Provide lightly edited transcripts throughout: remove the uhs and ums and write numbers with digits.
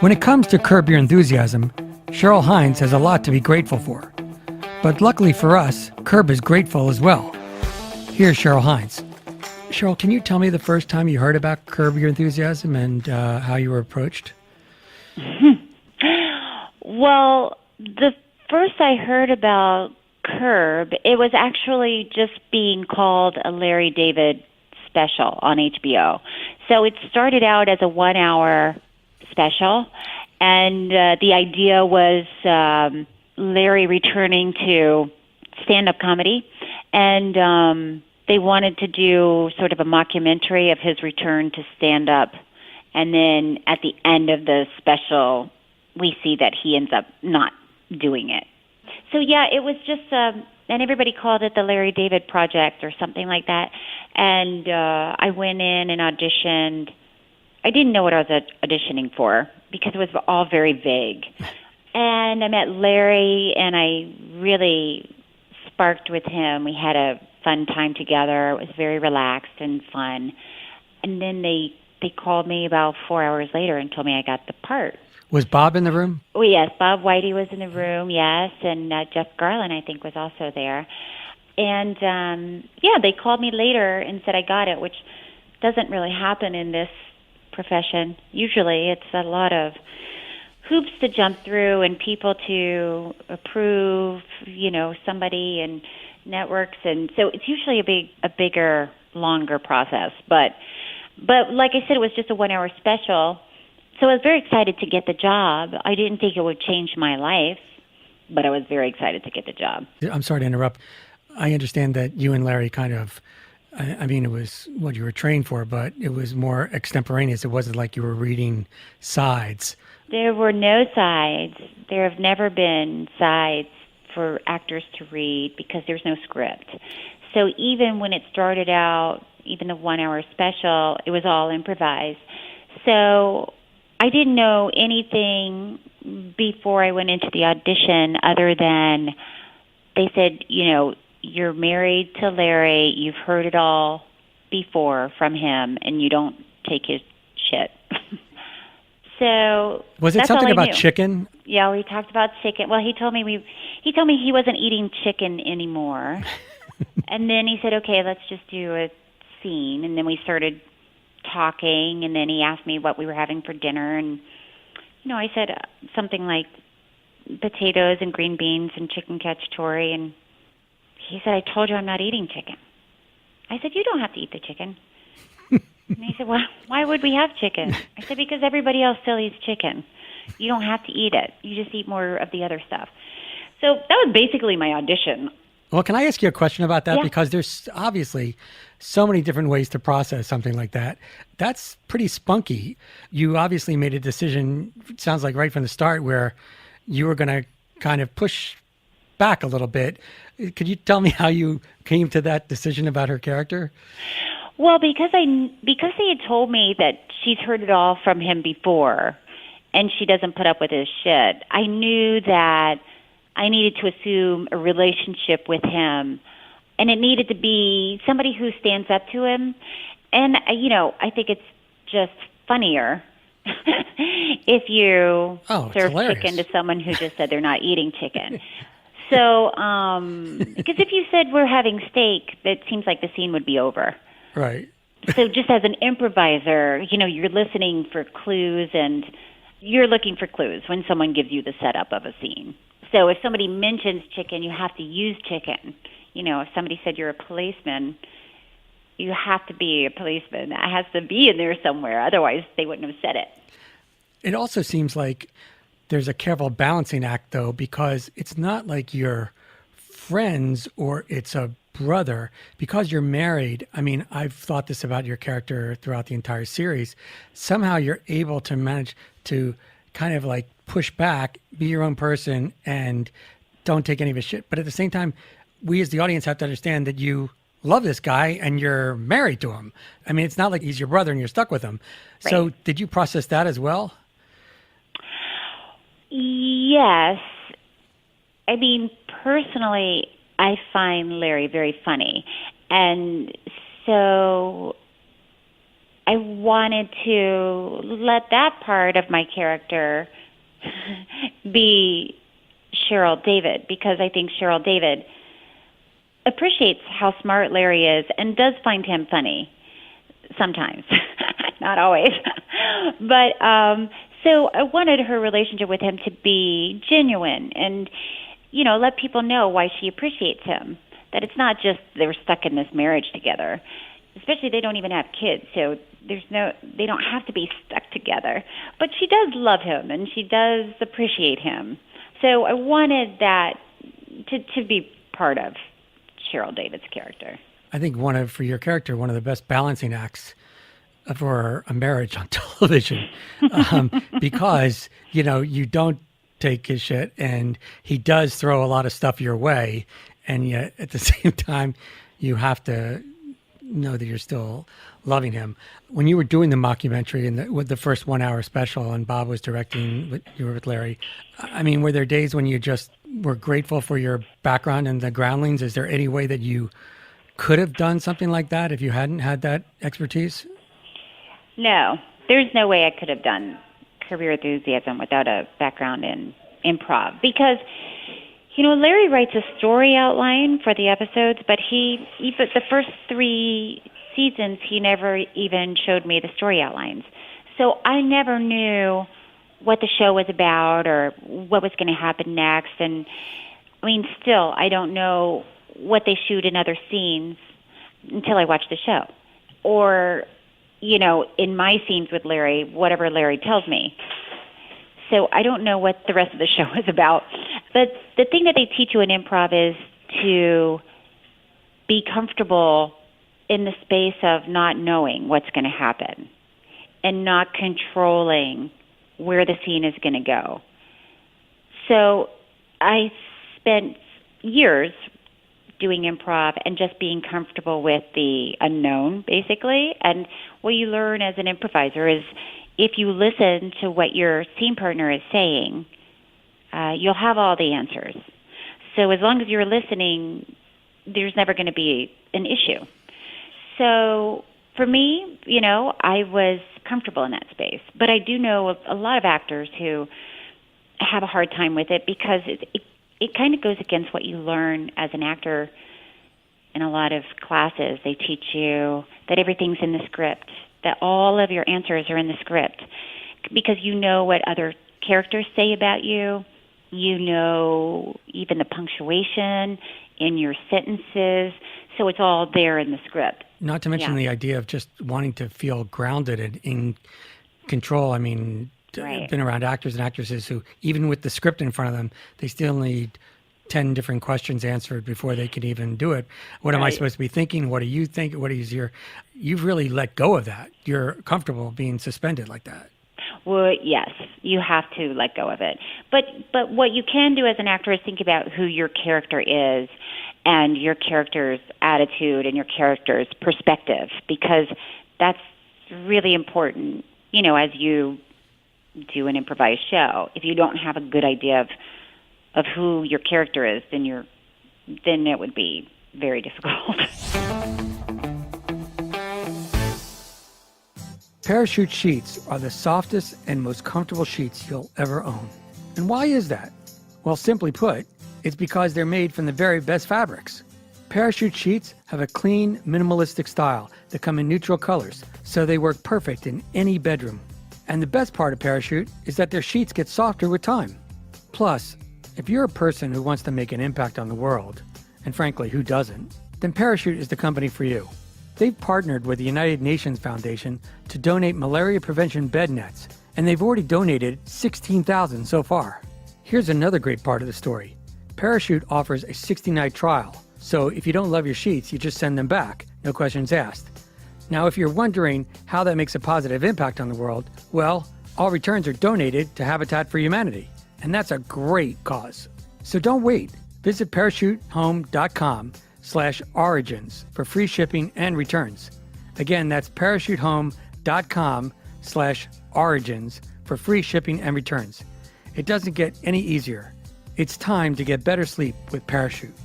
When it comes to Curb Your Enthusiasm, Cheryl Hines has a lot to be grateful for. But luckily for us, Curb is grateful as well. Here's Cheryl Hines. Cheryl, can you tell me the first time you heard about Curb Your Enthusiasm and how you were approached? Well, the first I heard about Curb, it was actually just being called a Larry David special on HBO. So it started out as a 1-hour special, and the idea was Larry returning to stand-up comedy, and they wanted to do sort of a mockumentary of his return to stand-up, and then at the end of the special, we see that he ends up not doing it. So yeah, it was just, and everybody called it the Larry David Project or something like that, and I went in and auditioned. I didn't know what I was auditioning for because it was all very vague. And I met Larry, and I really sparked with him. We had a fun time together. It was very relaxed and fun. And then they called me about 4 hours later and told me I got the part. Was Bob in the room? Oh, yes. Bob Whitey was in the room, yes. And Jeff Garlin, I think, was also there. And, yeah, they called me later and said I got it, which doesn't really happen in this profession. Usually it's a lot of hoops to jump through and people to approve, somebody and networks, and so it's usually a bigger, longer process. But like I said, it was just a 1-hour special, so I was very excited to get the job. I didn't think it would change my life, but I was very excited to get the job. I'm sorry to interrupt. I understand that you and Larry kind of, I mean, it was what you were trained for, but it was more extemporaneous. It wasn't like you were reading sides. There were no sides. There have never been sides for actors to read because there's no script. So even when it started out, even the 1-hour special, it was all improvised. So I didn't know anything before I went into the audition other than they said, you're married to Larry, you've heard it all before from him, and you don't take his shit. So was it something about chicken? Yeah, we talked about chicken. Well, he told me he wasn't eating chicken anymore. And then he said, okay, let's just do a scene. And then we started talking, and then he asked me what we were having for dinner. And, I said something like potatoes and green beans and chicken cacciatore. And he said, I told you I'm not eating chicken. I said, you don't have to eat the chicken. And he said, well, why would we have chicken? I said, because everybody else still eats chicken. You don't have to eat it. You just eat more of the other stuff. So that was basically my audition. Well, can I ask you a question about that? Yeah. Because there's obviously so many different ways to process something like that. That's pretty spunky. You obviously made a decision, it sounds like right from the start, where you were going to kind of push back a little bit. Could you tell me how you came to that decision about her character? Well, because he had told me that she's heard it all from him before, and she doesn't put up with his shit, I knew that I needed to assume a relationship with him, and it needed to be somebody who stands up to him. And, I think it's just funnier if you serve hilarious. chicken to someone who just said they're not eating chicken. So, because if you said we're having steak, it seems like the scene would be over. Right. So just as an improviser, you're listening for clues, and you're looking for clues when someone gives you the setup of a scene. So if somebody mentions chicken, you have to use chicken. If somebody said you're a policeman, you have to be a policeman. That has to be in there somewhere. Otherwise, they wouldn't have said it. It also seems like there's a careful balancing act, though, because it's not like you're friends or it's a brother. Because you're married, I mean, I've thought this about your character throughout the entire series. Somehow you're able to manage to kind of like push back, be your own person, and don't take any of his shit. But at the same time, we as the audience have to understand that you love this guy and you're married to him. I mean, it's not like he's your brother and you're stuck with him. Right. So did you process that as well? Yes. I mean, personally, I find Larry very funny. And so I wanted to let that part of my character be Cheryl David, because I think Cheryl David appreciates how smart Larry is and does find him funny sometimes, not always. But so I wanted her relationship with him to be genuine and, let people know why she appreciates him, that it's not just they were stuck in this marriage together. Especially they don't even have kids, so they don't have to be stuck together. But she does love him and she does appreciate him. So I wanted that to be part of Cheryl David's character. I think for your character, one of the best balancing acts for a marriage on television, because, you don't take his shit and he does throw a lot of stuff your way. And yet at the same time, you have to know that you're still loving him. When you were doing the mockumentary and with the first 1 hour special and Bob was directing, you were with Larry, I mean, were there days when you just were grateful for your background and the groundlings? Is there any way that you could have done something like that if you hadn't had that expertise? No, there's no way I could have done Career Enthusiasm without a background in improv, because Larry writes a story outline for the episodes, but even the first 3 seasons, he never even showed me the story outlines. So I never knew what the show was about or what was going to happen next. And still, I don't know what they shoot in other scenes until I watch the show. Or, in my scenes with Larry, whatever Larry tells me. So I don't know what the rest of the show is about. But the thing that they teach you in improv is to be comfortable in the space of not knowing what's going to happen and not controlling where the scene is going to go. So I spent years doing improv and just being comfortable with the unknown, basically. And what you learn as an improviser is if you listen to what your scene partner is saying, you'll have all the answers. So as long as you're listening, there's never going to be an issue. So for me, I was comfortable in that space. But I do know a lot of actors who have a hard time with it because it kind of goes against what you learn as an actor in a lot of classes. They teach you that everything's in the script, that all of your answers are in the script, because you know what other characters say about you. You know even the punctuation in your sentences. So it's all there in the script. Not to mention the idea of just wanting to feel grounded and in control. I mean, Right. I've been around actors and actresses who, even with the script in front of them, they still need 10 different questions answered before they can even do it. What am I supposed to be thinking? What do you think? What is you've really let go of that. You're comfortable being suspended like that. Well, yes, you have to let go of it. But what you can do as an actor is think about who your character is and your character's attitude and your character's perspective, because that's really important, as you do an improvised show. If you don't have a good idea of who your character is, then it would be very difficult. Parachute sheets are the softest and most comfortable sheets you'll ever own. And why is that? Well, simply put, it's because they're made from the very best fabrics. Parachute sheets have a clean, minimalistic style that come in neutral colors, so they work perfect in any bedroom. And the best part of Parachute is that their sheets get softer with time. Plus, if you're a person who wants to make an impact on the world, and frankly, who doesn't, then Parachute is the company for you. They've partnered with the United Nations Foundation to donate malaria prevention bed nets, and they've already donated 16,000 so far. Here's another great part of the story. Parachute offers a 60-night trial, so if you don't love your sheets, you just send them back, no questions asked. Now, if you're wondering how that makes a positive impact on the world, well, all returns are donated to Habitat for Humanity, and that's a great cause. So don't wait. Visit parachutehome.com/origins for free shipping and returns. Again, that's parachutehome.com/origins for free shipping and returns. It doesn't get any easier. It's time to get better sleep with Parachute.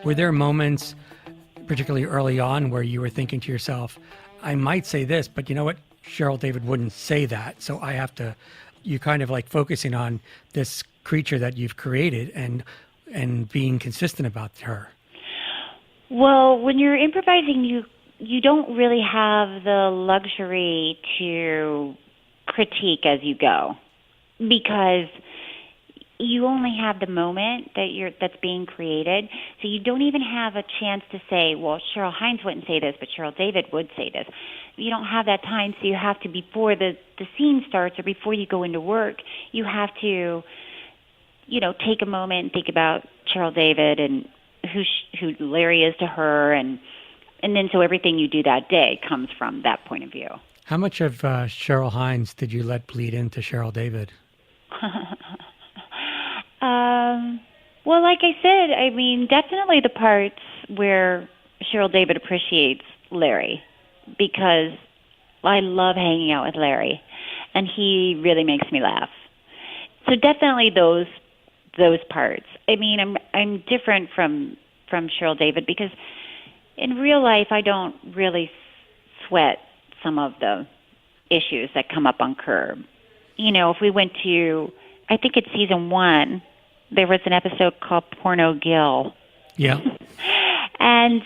Were there moments particularly early on, where you were thinking to yourself, I might say this, but you know what? Cheryl David wouldn't say that. So I have to, you kind of like focusing on this creature that you've created and being consistent about her. Well, when you're improvising, you don't really have the luxury to critique as you go, because you only have the moment that's being created. So you don't even have a chance to say, well, Cheryl Hines wouldn't say this, but Cheryl David would say this. You don't have that time, so you have to, before the scene starts or before you go into work, you have to, take a moment and think about Cheryl David and who Larry is to her, and then so everything you do that day comes from that point of view. How much of Cheryl Hines did you let bleed into Cheryl David? Well, like I said, I mean, definitely the parts where Cheryl David appreciates Larry, because I love hanging out with Larry, and he really makes me laugh. So definitely those parts. I mean, I'm different from Cheryl David, because in real life I don't really sweat some of the issues that come up on Curb. If we went to, I think it's season 1, there was an episode called Porno Gill. Yeah. And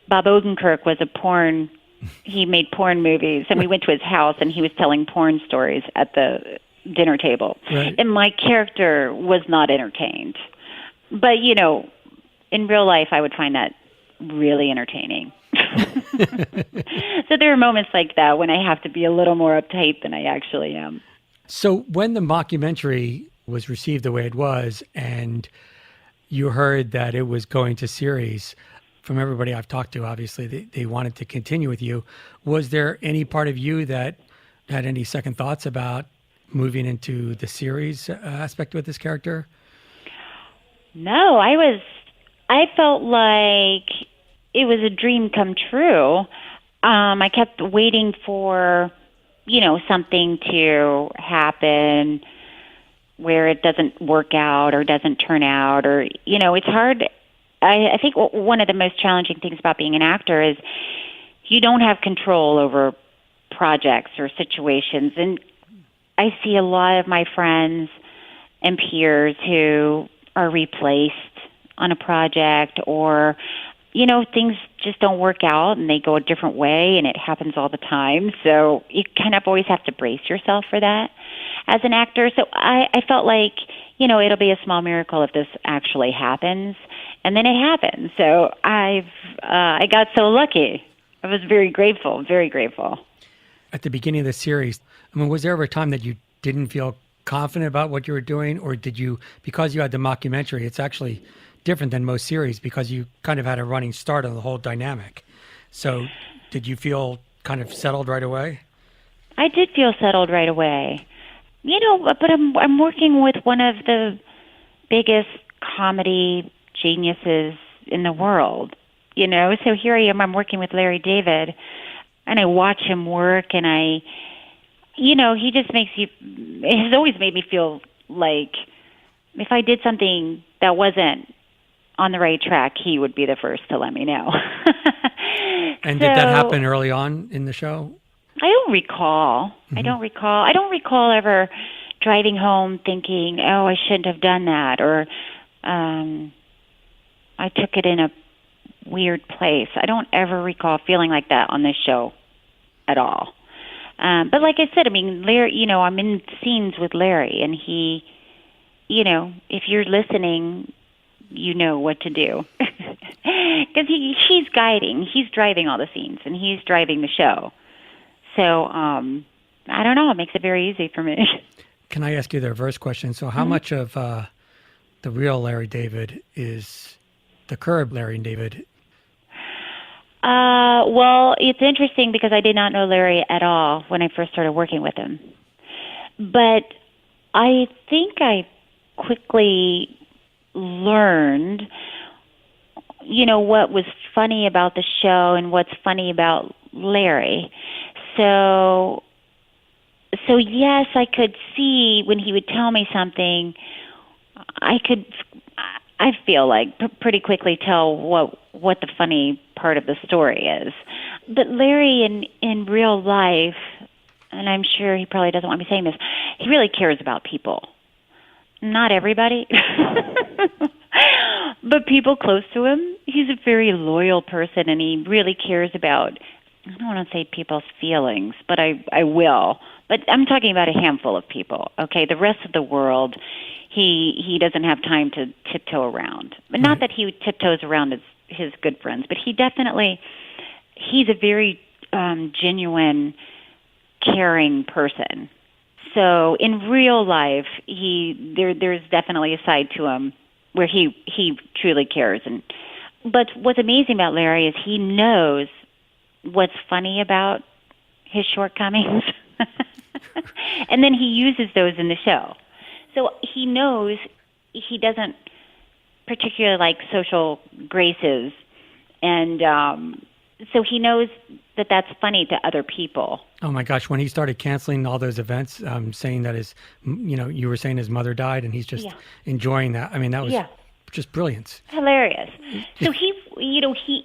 Bob Odenkirk was he made porn movies, and we went to his house and he was telling porn stories at the dinner table. Right. And my character was not entertained. But, in real life I would find that really entertaining. So there are moments like that when I have to be a little more uptight than I actually am. So when the mockumentary was received the way it was, and you heard that it was going to series, from everybody I've talked to, obviously they wanted to continue with you. Was there any part of you that had any second thoughts about moving into the series aspect with this character? No, I felt like it was a dream come true. I kept waiting for, something to happen where it doesn't work out or doesn't turn out, or, it's hard. I think one of the most challenging things about being an actor is you don't have control over projects or situations. And I see a lot of my friends and peers who are replaced on a project, or, things just don't work out and they go a different way, and it happens all the time. So you kind of always have to brace yourself for that as an actor. So I felt like, it'll be a small miracle if this actually happens. And then it happened. So I got so lucky. I was very grateful, very grateful. At the beginning of the series, was there ever a time that you didn't feel confident about what you were doing, or did you, because you had the mockumentary, it's actually different than most series because you kind of had a running start on the whole dynamic. So did you feel kind of settled right away? I did feel settled right away. But I'm working with one of the biggest comedy geniuses in the world, So here I am, I'm working with Larry David, and I watch him work, and he just has always made me feel like if I did something that wasn't on the right track, he would be the first to let me know. And did that happen early on in the show? I don't recall. Mm-hmm. I don't recall ever driving home thinking, oh, I shouldn't have done that, or I took it in a weird place. I don't ever recall feeling like that on this show at all. But like I said, Larry, I'm in scenes with Larry, and he, if you're listening, you know what to do. Because he's guiding, he's driving all the scenes, and he's driving the show. So, I don't know, it makes it very easy for me. Can I ask you the reverse question? So how much of the real Larry David is the Curb Larry David? Well, it's interesting because I did not know Larry at all when I first started working with him. But I think I quickly learned, what was funny about the show and what's funny about Larry. So yes, I could see when he would tell me something, I I feel like pretty quickly tell what the funny part of the story is. But Larry in real life, and I'm sure he probably doesn't want me saying this, he really cares about people. Not everybody, but people close to him. He's a very loyal person, and he really cares about, I don't want to say people's feelings, but I will. But I'm talking about a handful of people, okay? The rest of the world, he doesn't have time to tiptoe around. But not that he tiptoes around his good friends, but he's a very genuine, caring person. So in real life, there's definitely a side to him where he truly cares. But what's amazing about Larry is he knows what's funny about his shortcomings, and then he uses those in the show. So he knows he doesn't particularly like social graces, and so he knows that that's funny to other people. Oh my gosh, when he started canceling all those events, saying that you were saying his mother died and he's just enjoying that. I mean, that was just brilliant. Hilarious. So he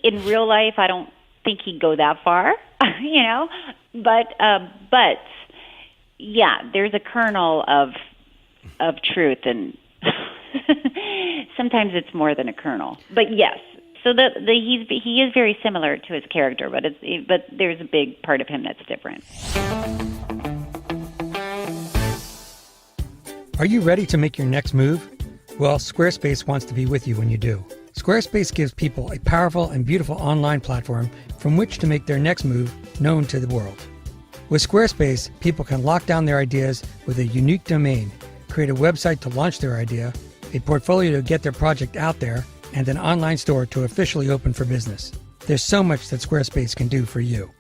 in real life, I don't think he'd go that far, but yeah, there's a kernel of truth, and sometimes it's more than a kernel. But yes, so he is very similar to his character, but there's a big part of him that's different. Are you ready to make your next move? Well, Squarespace wants to be with you when you do. Squarespace gives people a powerful and beautiful online platform from which to make their next move known to the world. With Squarespace, people can lock down their ideas with a unique domain, create a website to launch their idea, a portfolio to get their project out there, and an online store to officially open for business. There's so much that Squarespace can do for you.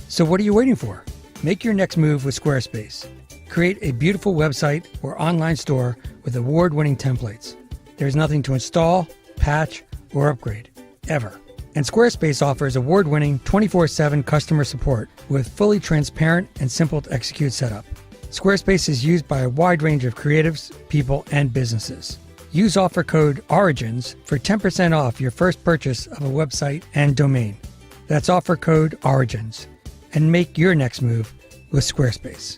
So what are you waiting for? Make your next move with Squarespace. Create a beautiful website or online store with award-winning templates. There's nothing to install, patch, or upgrade, ever. And Squarespace offers award-winning 24/7 customer support with fully transparent and simple to execute setup. Squarespace is used by a wide range of creatives, people, and businesses. Use offer code ORIGINS for 10% off your first purchase of a website and domain. That's offer code ORIGINS. And make your next move with Squarespace.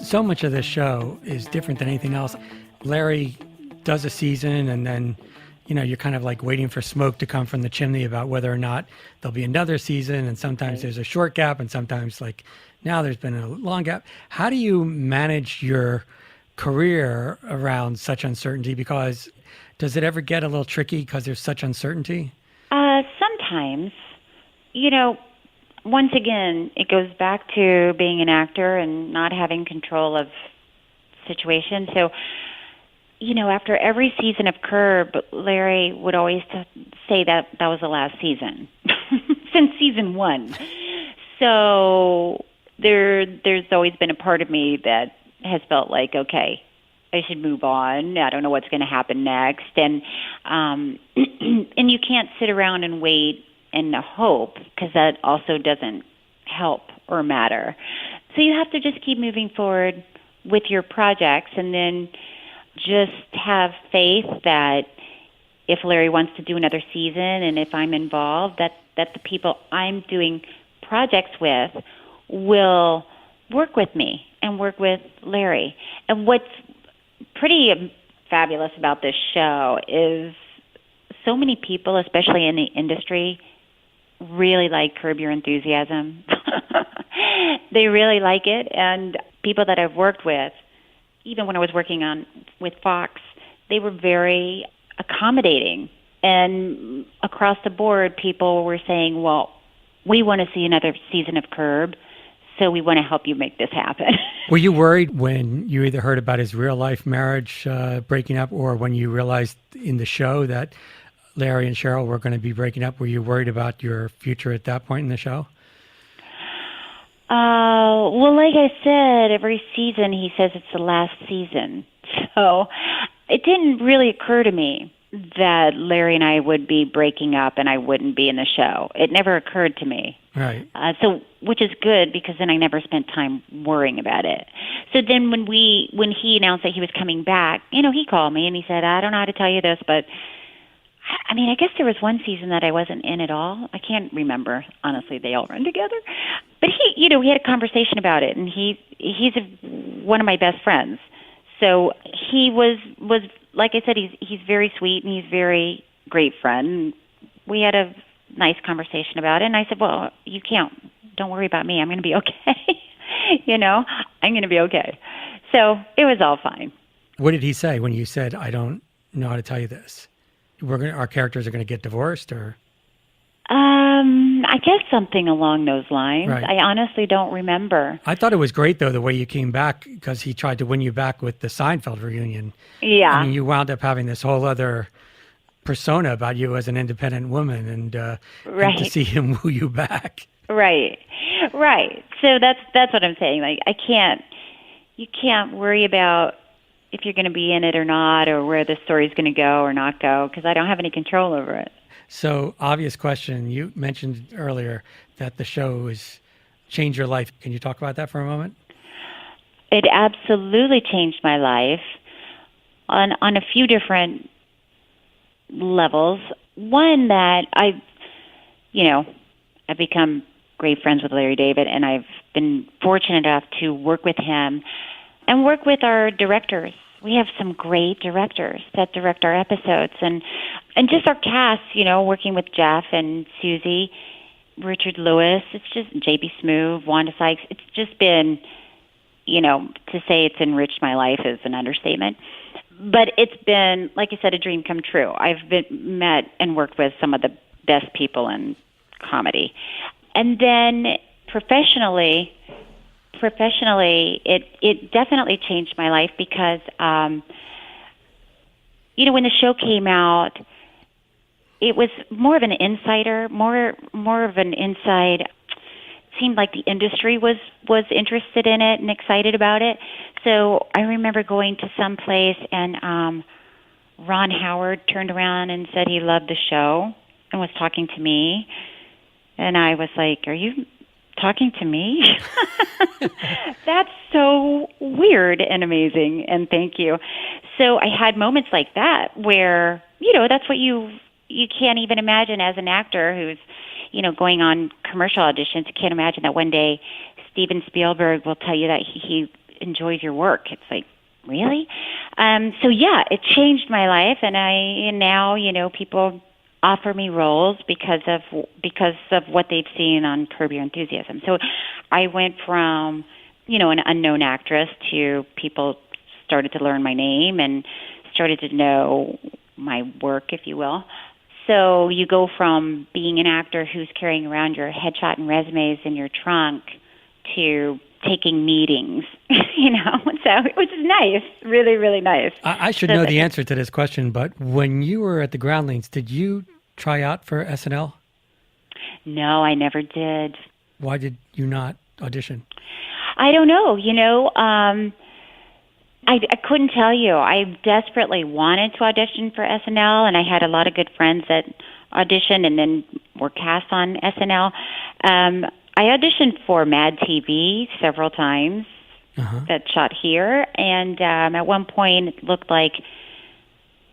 So much of this show is different than anything else. Larry does a season, and then you're kind of like waiting for smoke to come from the chimney about whether or not there'll be another season. And sometimes there's a short gap, and sometimes now there's been a long gap. How do you manage your career around such uncertainty? Because does it ever get a little tricky because there's such uncertainty? Sometimes, once again, it goes back to being an actor and not having control of situations. So, after every season of Curb, Larry would always say that was the last season since season 1. So there's always been a part of me that has felt like, okay, I should move on. I don't know what's going to happen next, and and you can't sit around and wait and hope, because that also doesn't help or matter. So you have to just keep moving forward with your projects, and then just have faith that if Larry wants to do another season, and if I'm involved, that the people I'm doing projects with will work with me and work with Larry. And what's pretty fabulous about this show is so many people, especially in the industry, really like Curb Your Enthusiasm. They really like it, and people that I've worked with, even when I was working with Fox, they were very accommodating. And across the board, people were saying, well, we want to see another season of Curb, so we want to help you make this happen. Were you worried when you either heard about his real-life marriage breaking up, or when you realized in the show that Larry and Cheryl were going to be breaking up? Were you worried about your future at that point in the show? Well, like I said, every season he says it's the last season. So it didn't really occur to me that Larry and I would be breaking up and I wouldn't be in the show. It never occurred to me. Right. Which is good because then I never spent time worrying about it. So then when he announced that he was coming back, he called me and he said, I don't know how to tell you this, but I mean, I guess there was one season that I wasn't in at all. I can't remember. Honestly, they all run together. But we had a conversation about it, and he's one of my best friends. So he was like I said, he's very sweet and he's very great friend. We had a nice conversation about it, and I said, well, don't worry about me. I'm going to be okay. I'm going to be okay. So it was all fine. What did he say when you said, I don't know how to tell you this? Our characters are going to get divorced, or? I guess something along those lines. Right. I honestly don't remember. I thought it was great, though, the way you came back, because he tried to win you back with the Seinfeld reunion. Yeah. I mean, you wound up having this whole other persona about you as an independent woman, and to see him woo you back. Right. So that's what I'm saying. Like, you can't worry about if you're going to be in it or not, or where the story's going to go or not go, because I don't have any control over it. So, obvious question. You mentioned earlier that the show has changed your life. Can you talk about that for a moment? It absolutely changed my life on a few different levels. One, that I've become great friends with Larry David, and I've been fortunate enough to work with him and work with our directors. We have some great directors that direct our episodes, and just our cast, working with Jeff and Susie, Richard Lewis, it's just J.B. Smoove, Wanda Sykes. It's just been, to say it's enriched my life is an understatement. But it's been, like I said, a dream come true. I've met and worked with some of the best people in comedy. And then professionally, it definitely changed my life because, when the show came out, it was more of an insider, more of an inside. It seemed like the industry was interested in it and excited about it. So I remember going to some place and Ron Howard turned around and said he loved the show and was talking to me. And I was like, are you talking to me? That's so weird and amazing, and thank you. So I had moments like that where, that's what you can't even imagine as an actor who's, going on commercial auditions. You can't imagine that one day Steven Spielberg will tell you that he enjoys your work. It's like, really? So yeah, it changed my life, and now, people offer me roles because of what they've seen on Curb Your Enthusiasm. So I went from, an unknown actress to people started to learn my name and started to know my work, if you will. So you go from being an actor who's carrying around your headshot and resumes in your trunk to taking meetings, which is nice, really, really nice. I should know the answer to this question, but when you were at the Groundlings, did you try out for SNL? No, I never did. Why did you not audition? I don't know. I couldn't tell you. I desperately wanted to audition for SNL, and I had a lot of good friends that auditioned and then were cast on SNL. I auditioned for Mad TV several times that shot here, and at one point it looked like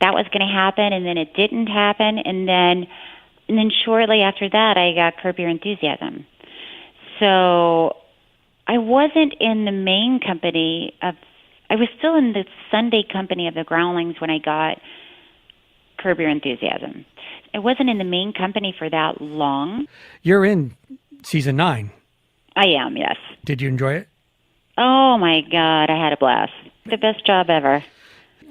that was going to happen, and then it didn't happen, and then shortly after that I got Curb Your Enthusiasm. So I wasn't in the main company I was still in the Sunday company of the Groundlings when I got Curb Your Enthusiasm. I wasn't in the main company for that long. You're in season 9. I am, yes. Did you enjoy it? Oh, my God. I had a blast. The best job ever.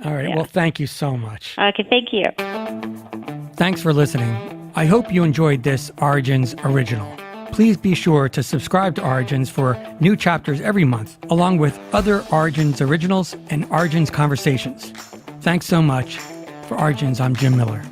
All right. Yeah. Well, thank you so much. Okay, thank you. Thanks for listening. I hope you enjoyed this Origins original. Please be sure to subscribe to Origins for new chapters every month, along with other Origins originals and Origins conversations. Thanks so much. For Origins, I'm Jim Miller.